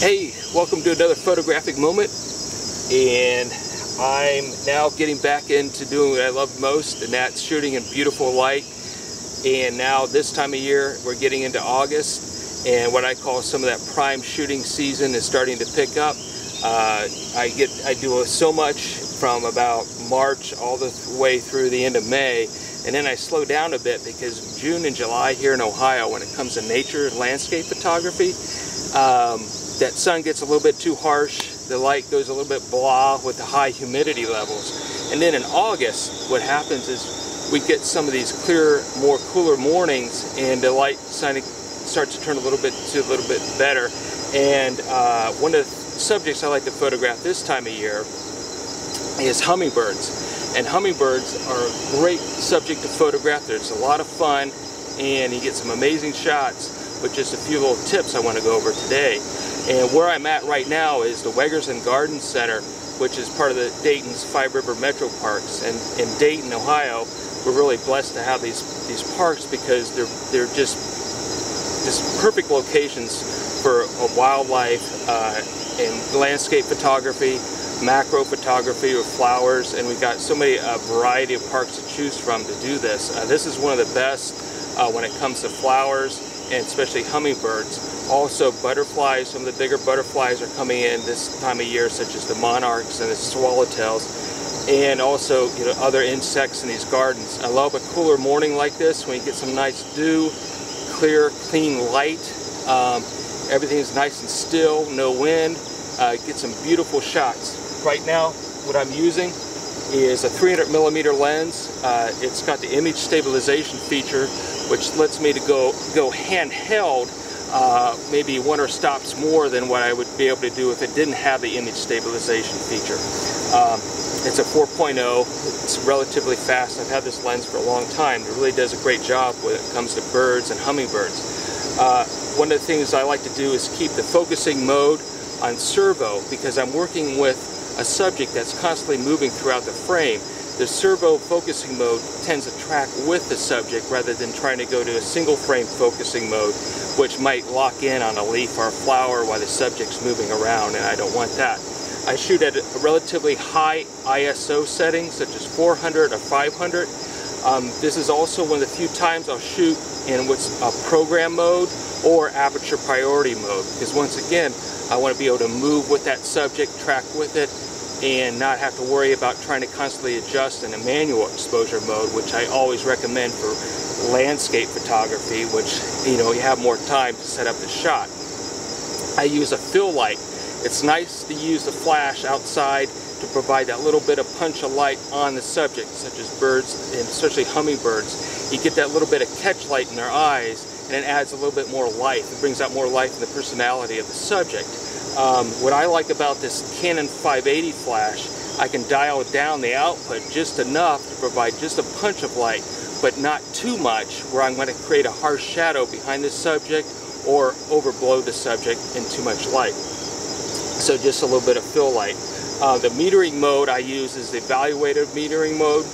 Hey, welcome to another photographic moment, and I'm now getting back into doing what I love most, and that's shooting in beautiful light. And now this time of year we're getting into August, and what I call some of that prime shooting season is starting to pick up. I do so much from about March all the way through the end of May, and then I slow down a bit because June and July here in Ohio, when it comes to nature and landscape photography, that sun gets a little bit too harsh, the light goes a little bit blah with the high humidity levels. And then in August, what happens is we get some of these clearer, more cooler mornings, and the light starts to turn a little bit better. And one of the subjects I like to photograph this time of year is hummingbirds. And hummingbirds are a great subject to photograph. There's a lot of fun, and you get some amazing shots, but just a few little tips I want to go over today. And where I'm at right now is the Wegerzyn Gardens Center, which is part of the Dayton's 5 River Metro Parks. And in Dayton, Ohio, we're really blessed to have these parks because they're just perfect locations for wildlife and landscape photography, macro photography with flowers, and we've got so many variety of parks to choose from to do this. This is one of the best when it comes to flowers, and especially hummingbirds. Also butterflies, some of the bigger butterflies are coming in this time of year, such as the monarchs and the swallowtails, and also other insects in these gardens. I love a cooler morning like this when you get some nice dew, clear, clean light. Everything's nice and still, no wind. Get some beautiful shots. Right now, what I'm using is a 300mm lens. It's got the image stabilization feature, which lets me to go handheld maybe 1 or stops more than what I would be able to do if it didn't have the image stabilization feature. It's a 4.0. It's relatively fast. I've had this lens for a long time. It really does a great job when it comes to birds and hummingbirds. One of the things I like to do is keep the focusing mode on servo, because I'm working with a subject that's constantly moving throughout the frame. The servo focusing mode tends to track with the subject rather than trying to go to a single frame focusing mode, which might lock in on a leaf or a flower while the subject's moving around, and I don't want that. I shoot at a relatively high ISO setting, such as 400 or 500. This is also one of the few times I'll shoot in what's a program mode or aperture priority mode, because once again, I want to be able to move with that subject, track with it, and not have to worry about trying to constantly adjust in a manual exposure mode, which I always recommend for landscape photography, which you have more time to set up the shot. I use a fill light. It's nice to use the flash outside to provide that little bit of punch of light on the subject, such as birds and especially hummingbirds. You get that little bit of catch light in their eyes, and it adds a little bit more life. It brings out more life in the personality of the subject. What I like about this Canon 580 flash, I can dial down the output just enough to provide just a punch of light, but not too much where I'm going to create a harsh shadow behind the subject or overblow the subject in too much light. So just a little bit of fill light. The metering mode I use is the evaluative metering mode,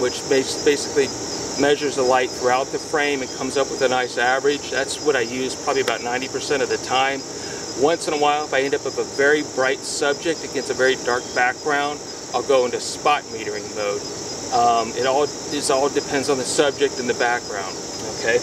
which basically measures the light throughout the frame and comes up with a nice average. That's what I use probably about 90% of the time. Once in a while, if I end up with a very bright subject against a very dark background, I'll go into spot metering mode. It all depends on the subject and the background. Okay.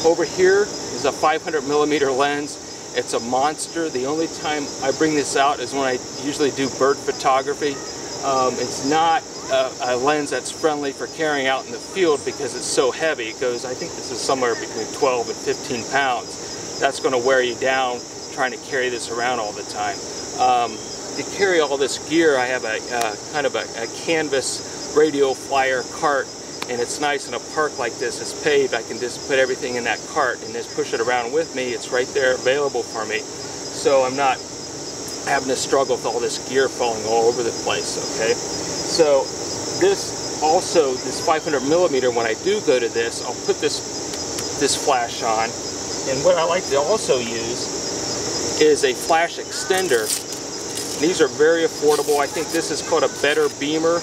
Over here is a 500mm lens. It's a monster. The only time I bring this out is when I usually do bird photography. It's not a lens that's friendly for carrying out in the field because it's so heavy. It goes, I think this is somewhere between 12 and 15 pounds. That's going to wear you down trying to carry this around all the time. To carry all this gear, I have a kind of a canvas radio flyer cart, and it's nice in a park like this. It's paved. I can just put everything in that cart and just push it around with me. It's right there available for me, so I'm not having to struggle with all this gear falling all over the place. Okay, so this 500mm, when I do go to this, I'll put this flash on. And what I like to also use is a flash extender. These are very affordable. I think this is called a Better Beamer.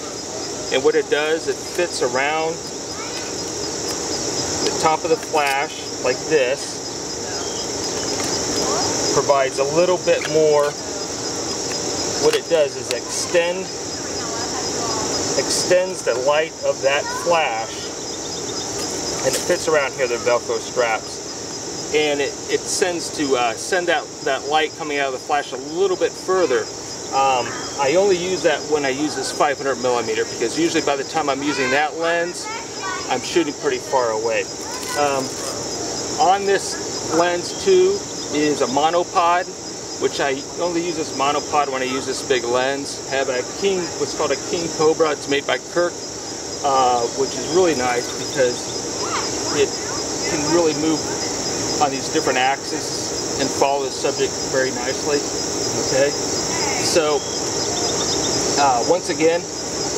And what it does, it fits around the top of the flash like this. provides a little bit more. What it does is extends the light of that flash, and it fits around here, the Velcro straps, and it sends that light coming out of the flash a little bit further. I only use that when I use this 500mm, because usually by the time I'm using that lens, I'm shooting pretty far away. On this lens too is a monopod, which I only use this monopod when I use this big lens. I have what's called a King Cobra. It's made by Kirk, which is really nice because it can really move on these different axes and follow the subject very nicely. Okay, so once again,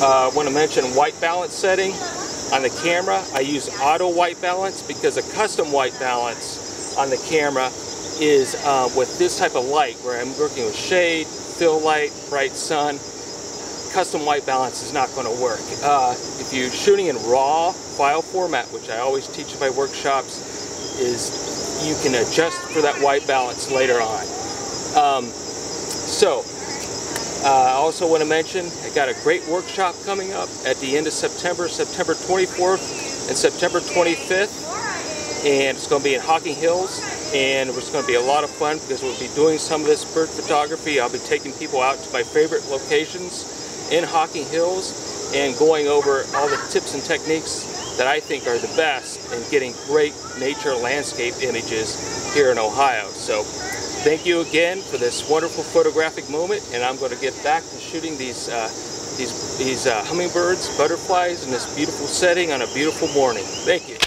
I want to mention white balance setting. On the camera, I use auto white balance because a custom white balance on the camera is with this type of light, where I'm working with shade, fill light, bright sun. Custom white balance is not going to work. If you're shooting in RAW file format, which I always teach in my workshops, is you can adjust for that white balance later on. I also want to mention I got a great workshop coming up at the end of September, September 24th and September 25th, and it's going to be in Hocking Hills, and it's going to be a lot of fun because we'll be doing some of this bird photography. I'll be taking people out to my favorite locations in Hocking Hills and going over all the tips and techniques that I think are the best in getting great nature landscape images here in Ohio. So thank you again for this wonderful photographic moment, and I'm going to get back to shooting these hummingbirds, butterflies in this beautiful setting on a beautiful morning. Thank you.